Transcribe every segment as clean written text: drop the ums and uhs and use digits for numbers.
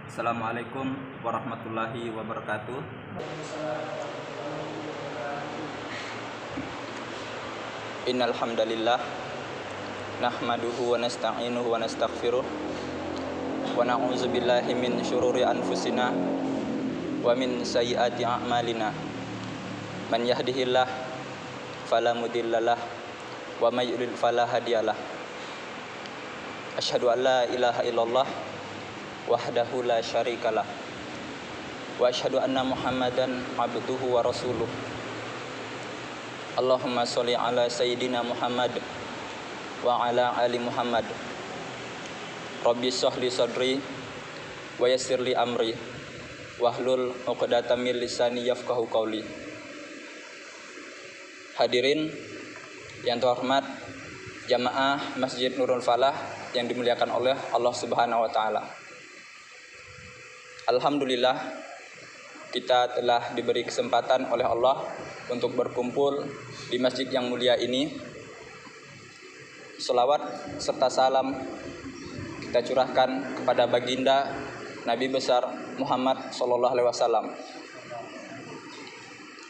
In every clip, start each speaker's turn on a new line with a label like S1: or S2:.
S1: Assalamualaikum warahmatullahi wabarakatuh. Innal hamdalillah nahmaduhu wa nasta'inuhu wa nastaghfiruh wa na'udzu billahi min syururi anfusina wa min sayyiati a'malina. Man yahdihillah fala mudhillalah wa may yudlil fala hadiyalah. Asyhadu an la ilaha illallah wahdahu la syarikalah wa asyhadu anna Muhammadan abduhu wa rasuluh. Allahumma sholli ala sayyidina Muhammad wa ala ali Muhammad. Rabbi shrahli sadri wa yassirli amri wahlul 'uqdatam min lisani yafqahu qawli. Hadirin yang terhormat, jamaah Masjid Nurul Falah yang dimuliakan oleh Allah Subhanahu wa taala. Alhamdulillah, kita telah diberi kesempatan oleh Allah untuk berkumpul di masjid yang mulia ini. Selawat serta salam kita curahkan kepada baginda Nabi besar Muhammad SAW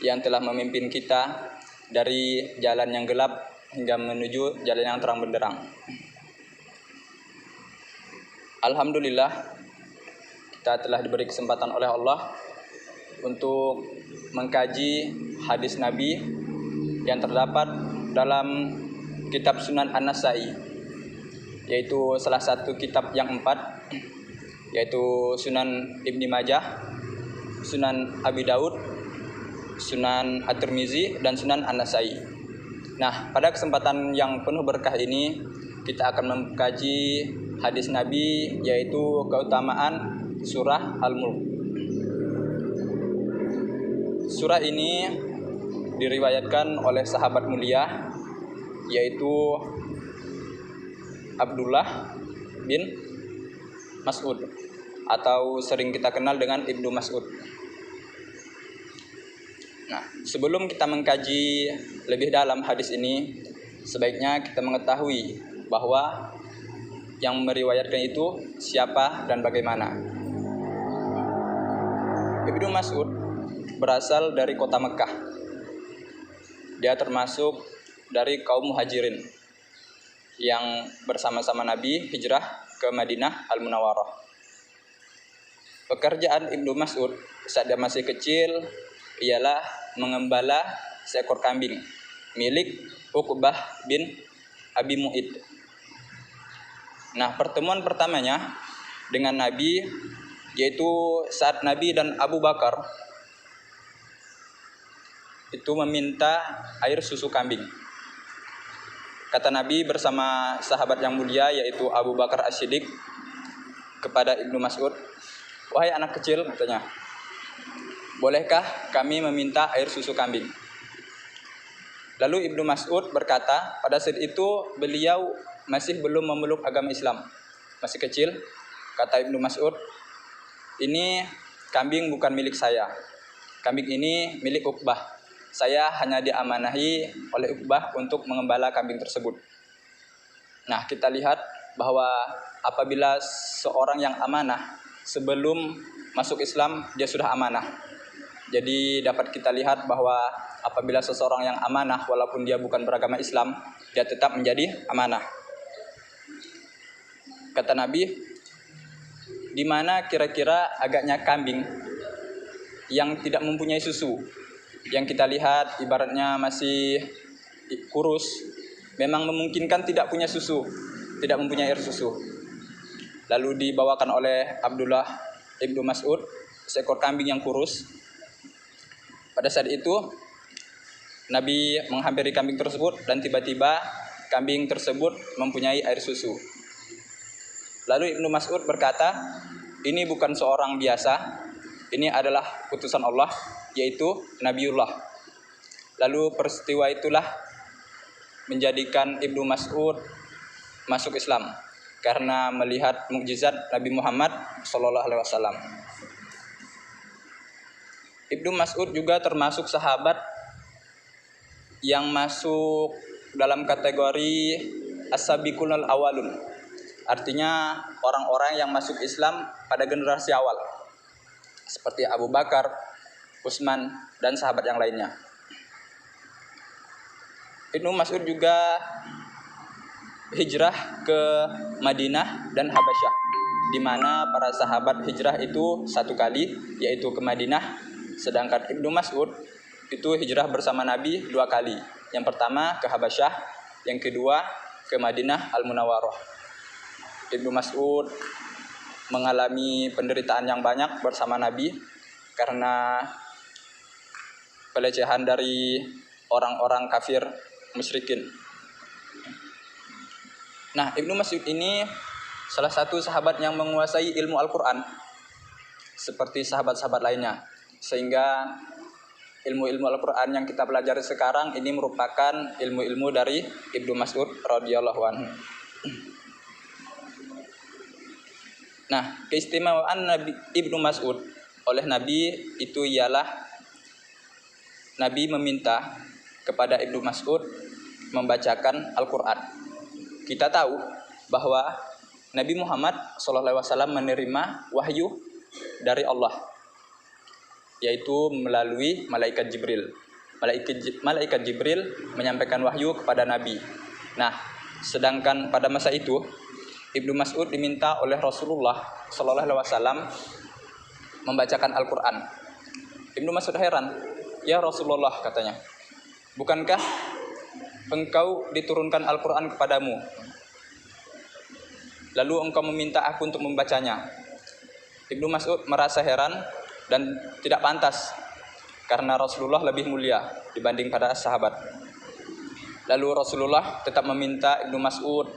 S1: yang telah memimpin kita dari jalan yang gelap hingga menuju jalan yang terang benderang. Alhamdulillah, kita telah diberi kesempatan oleh Allah untuk mengkaji hadis Nabi yang terdapat dalam kitab Sunan An-Nasa'i, yaitu salah satu kitab yang 4, yaitu Sunan Ibnu Majah, Sunan Abi Daud, Sunan At-Tirmizi, dan Sunan An-Nasa'i. Nah, pada kesempatan yang penuh berkah ini kita akan mengkaji hadis Nabi, yaitu keutamaan surah Al-Mulk. Surah ini diriwayatkan oleh sahabat mulia, yaitu Abdullah bin Mas'ud, atau sering kita kenal dengan Ibnu Mas'ud. Nah, sebelum kita mengkaji lebih dalam hadis ini, sebaiknya kita mengetahui bahwa yang meriwayatkan itu siapa dan bagaimana. Ibnu Mas'ud berasal dari kota Mekah. Dia termasuk dari kaum muhajirin yang bersama-sama Nabi hijrah ke Madinah Al-Munawwarah. Pekerjaan Ibnu Mas'ud saat dia masih kecil ialah mengembala seekor kambing milik Uqbah bin Abi Mu'id. Nah, pertemuan pertamanya dengan Nabi yaitu saat Nabi dan Abu Bakar itu meminta air susu kambing. Kata Nabi bersama sahabat yang mulia yaitu Abu Bakar As-Siddiq kepada Ibnu Mas'ud, "Wahai anak kecil," katanya, "bolehkah kami meminta air susu kambing?" Lalu Ibnu Mas'ud berkata, pada saat itu beliau masih belum memeluk agama Islam, masih kecil. Kata Ibnu Mas'ud, "Ini kambing bukan milik saya. Kambing ini milik Uqbah. Saya hanya diamanahi oleh Uqbah untuk mengembala kambing tersebut." Nah, kita lihat bahwa apabila seorang yang amanah sebelum masuk Islam, dia sudah amanah. Jadi dapat kita lihat bahwa apabila seseorang yang amanah walaupun dia bukan beragama Islam, dia tetap menjadi amanah. Kata Nabi, di mana kira-kira agaknya kambing yang tidak mempunyai susu, yang kita lihat ibaratnya masih kurus, memang memungkinkan tidak punya susu, tidak mempunyai air susu. Lalu dibawakan oleh Abdullah Ibnu Mas'ud seekor kambing yang kurus. Pada saat itu Nabi menghampiri kambing tersebut dan tiba-tiba kambing tersebut mempunyai air susu. Lalu Ibnu Mas'ud berkata, "Ini bukan seorang biasa, ini adalah utusan Allah, yaitu Nabiullah." Lalu peristiwa itulah menjadikan Ibnu Mas'ud masuk Islam karena melihat mukjizat Nabi Muhammad SAW. Ibnu Mas'ud juga termasuk sahabat yang masuk dalam kategori as-sabiqunal awalun. Artinya orang-orang yang masuk Islam pada generasi awal, seperti Abu Bakar, Utsman, dan sahabat yang lainnya. Ibnu Mas'ud juga hijrah ke Madinah dan Habasyah, di mana para sahabat hijrah itu 1 kali, yaitu ke Madinah, sedangkan Ibnu Mas'ud itu hijrah bersama Nabi 2 kali. Yang pertama ke Habasyah, yang kedua ke Madinah Al-Munawwarah. Ibnu Mas'ud mengalami penderitaan yang banyak bersama Nabi karena pelecehan dari orang-orang kafir musyrikin. Nah, Ibnu Mas'ud ini salah satu sahabat yang menguasai ilmu Al-Quran seperti sahabat-sahabat lainnya, sehingga ilmu-ilmu Al-Quran yang kita pelajari sekarang ini merupakan ilmu-ilmu dari Ibnu Mas'ud radhiyallahu anhu. Nah, keistimewaan Ibnu Mas'ud oleh Nabi itu ialah Nabi meminta kepada Ibnu Mas'ud membacakan Al-Quran. Kita tahu bahwa Nabi Muhammad SAW menerima wahyu dari Allah, yaitu melalui malaikat Jibril. Malaikat Jibril menyampaikan wahyu kepada Nabi. Nah, sedangkan pada masa itu Ibnu Mas'ud diminta oleh Rasulullah SAW membacakan Al-Quran. Ibnu Mas'ud heran, "Ya Rasulullah," katanya, "bukankah engkau diturunkan Al-Quran kepadamu, lalu engkau meminta aku untuk membacanya?" Ibnu Mas'ud merasa heran dan tidak pantas, karena Rasulullah lebih mulia dibanding pada sahabat. Lalu Rasulullah tetap meminta Ibnu Mas'ud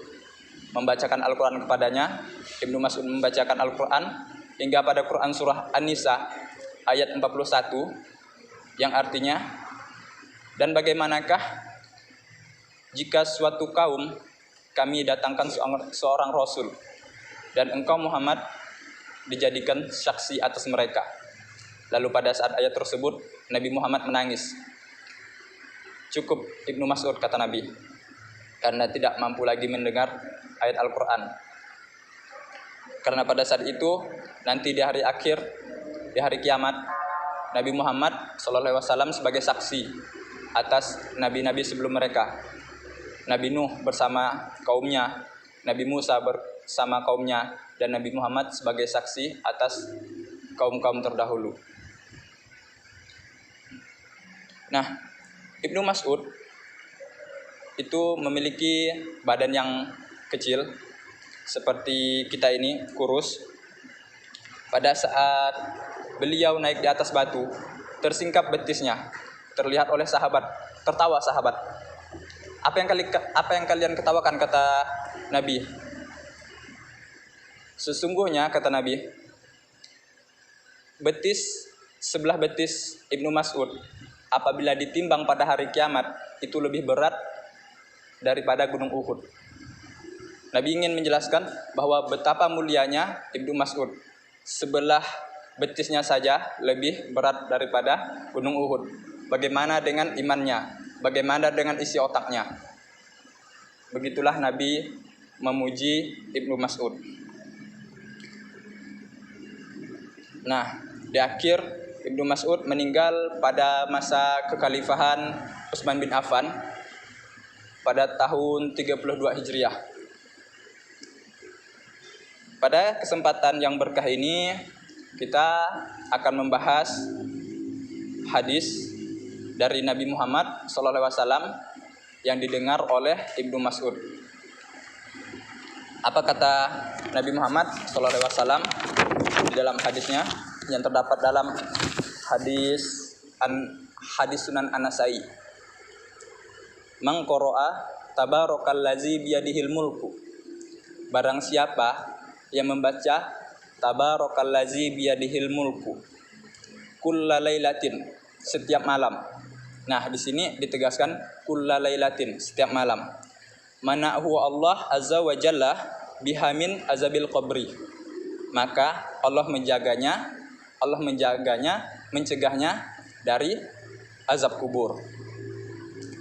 S1: membacakan Al-Quran kepadanya. Ibnu Mas'ud membacakan Al-Quran hingga pada Quran surah An-Nisa ayat 41 yang artinya, "Dan bagaimanakah jika suatu kaum kami datangkan seorang Rasul dan engkau Muhammad dijadikan saksi atas mereka." Lalu pada saat ayat tersebut Nabi Muhammad menangis. "Cukup Ibnu Mas'ud," kata Nabi, karena tidak mampu lagi mendengar ayat Al-Quran. Karena pada saat itu nanti di hari akhir, di hari kiamat, Nabi Muhammad SAW sebagai saksi atas nabi-nabi sebelum mereka. Nabi Nuh bersama kaumnya, Nabi Musa bersama kaumnya, dan Nabi Muhammad sebagai saksi atas kaum-kaum terdahulu. Nah, Ibnu Mas'ud itu memiliki badan yang kecil seperti kita ini, kurus. Pada saat beliau naik di atas batu, tersingkap betisnya, terlihat oleh sahabat, tertawa sahabat. Apa yang kalian ketawakan?" kata Nabi. "Sesungguhnya," kata Nabi, sebelah betis Ibnu Mas'ud apabila ditimbang pada hari kiamat itu lebih berat daripada gunung Uhud. Nabi ingin menjelaskan bahwa betapa mulianya Ibnu Mas'ud. Sebelah betisnya saja lebih berat daripada gunung Uhud. Bagaimana dengan imannya? Bagaimana dengan isi otaknya? Begitulah Nabi memuji Ibnu Mas'ud. Nah, di akhir Ibnu Mas'ud meninggal pada masa kekhalifahan Utsman bin Affan pada tahun 32 Hijriah. Pada kesempatan yang berkah ini kita akan membahas hadis dari Nabi Muhammad SAW yang didengar oleh Ibnu Mas'ud. Apa kata Nabi Muhammad SAW di dalam hadisnya yang terdapat dalam hadis Sunan An-Nasai? "Man qara'a tabarakallazi biyadihil mulku." Barang siapa yang membaca tabarakallazi biyadihil mulku kullalailatin, setiap malam. Nah, di sini ditegaskan kullalailatin, setiap malam. Manahu Allah azza wa jalla bihamin azabil qabri. Maka Allah mencegahnya dari azab kubur.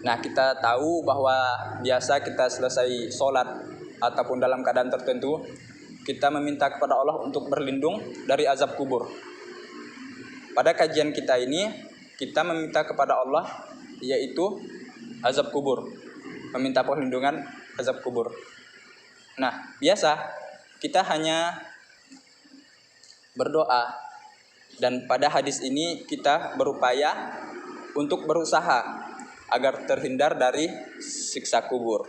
S1: Nah, kita tahu bahwa biasa kita selesai sholat ataupun dalam keadaan tertentu, kita meminta kepada Allah untuk berlindung dari azab kubur. Pada kajian kita ini, kita meminta kepada Allah yaitu azab kubur, meminta perlindungan azab kubur. Nah, biasa kita hanya berdoa, dan pada hadis ini kita berupaya untuk berusaha agar terhindar dari siksa kubur.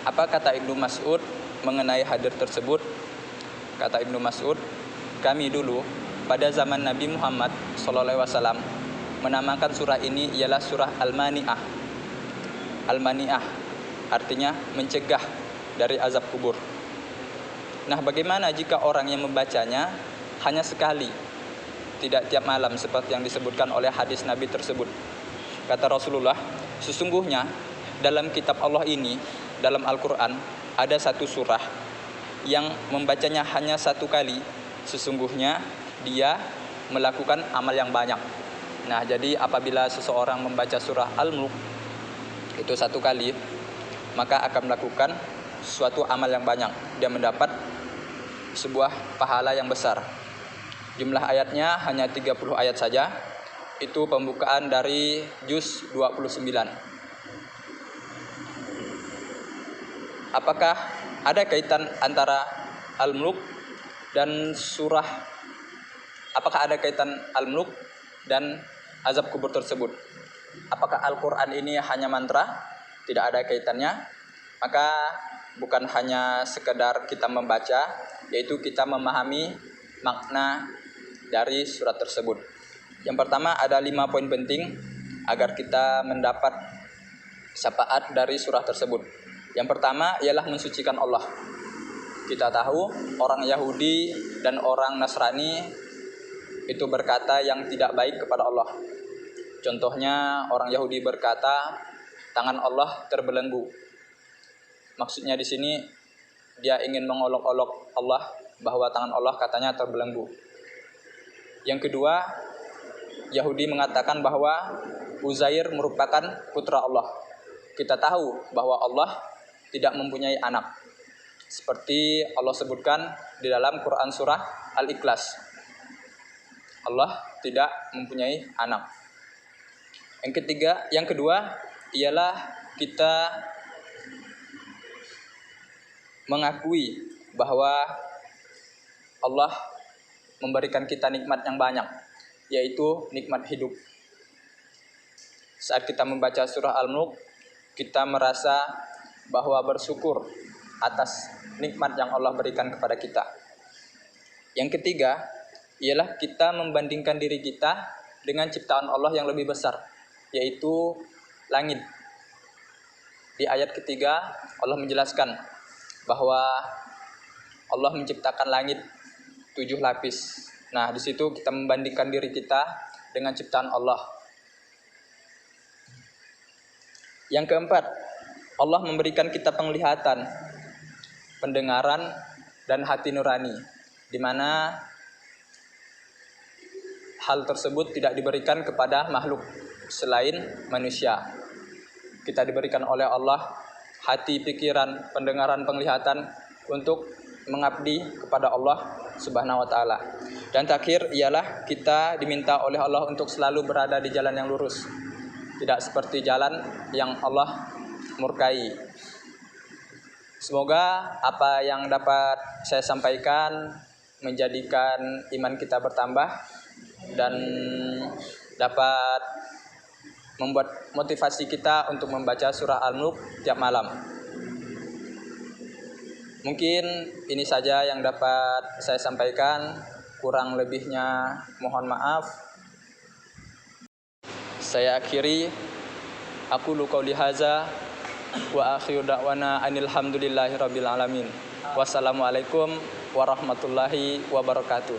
S1: Apa kata Ibnu Mas'ud mengenai hadis tersebut? Kata Ibnu Mas'ud, kami dulu pada zaman Nabi Muhammad SAW menamakan surah ini ialah surah Al-Mani'ah. Al-Mani'ah artinya mencegah dari azab kubur. Nah, bagaimana jika orang yang membacanya hanya sekali, tidak tiap malam seperti yang disebutkan oleh hadis Nabi tersebut? Kata Rasulullah, sesungguhnya dalam kitab Allah ini, dalam Al-Quran, ada satu surah yang membacanya hanya satu kali, sesungguhnya dia melakukan amal yang banyak. Nah, jadi apabila seseorang membaca surah Al-Mulk itu satu kali, maka akan melakukan suatu amal yang banyak. Dia mendapat sebuah pahala yang besar. Jumlah ayatnya hanya 30 ayat saja. Itu pembukaan dari juz 29. Apakah ada kaitan antara Al-Mulk dan surah? Apakah ada kaitan Al-Mulk dan azab kubur tersebut? Apakah Al-Quran ini hanya mantra? Tidak ada kaitannya. Maka bukan hanya sekedar kita membaca, yaitu kita memahami makna dari surat tersebut. Yang pertama, ada 5 poin penting agar kita mendapat syafaat dari surah tersebut. Yang pertama ialah mensucikan Allah. Kita tahu orang Yahudi dan orang Nasrani itu berkata yang tidak baik kepada Allah. Contohnya orang Yahudi berkata tangan Allah terbelenggu. Maksudnya di sini dia ingin mengolok-olok Allah bahwa tangan Allah katanya terbelenggu. Yang kedua, Yahudi mengatakan bahwa Uzair merupakan putra Allah. Kita tahu bahwa Allah tidak mempunyai anak, seperti Allah sebutkan di dalam Quran surah Al-Ikhlas. Allah tidak mempunyai anak. Yang kedua ialah kita mengakui bahwa Allah memberikan kita nikmat yang banyak, yaitu nikmat hidup. Saat kita membaca surah Al-Mulk, kita merasa bahwa bersyukur atas nikmat yang Allah berikan kepada kita. Yang ketiga ialah kita membandingkan diri kita dengan ciptaan Allah yang lebih besar, yaitu langit. Di ayat ketiga Allah menjelaskan bahwa Allah menciptakan langit 7 lapis. Nah, di situ kita membandingkan diri kita dengan ciptaan Allah. Yang keempat, Allah memberikan kita penglihatan, pendengaran, dan hati nurani, di mana hal tersebut tidak diberikan kepada makhluk selain manusia. Kita diberikan oleh Allah hati, pikiran, pendengaran, penglihatan untuk mengabdi kepada Allah Subhanahu wa taala. Dan terakhir ialah kita diminta oleh Allah untuk selalu berada di jalan yang lurus, tidak seperti jalan yang Allah murkai. Semoga apa yang dapat saya sampaikan menjadikan iman kita bertambah dan dapat membuat motivasi kita untuk membaca surah Al-Mulk tiap malam. Mungkin ini saja yang dapat saya sampaikan, kurang lebihnya mohon maaf. Saya akhiri, aku qouli hadza wa akhiru da'wana alhamdulillahirabbil alamin. Wassalamualaikum warahmatullahi wabarakatuh.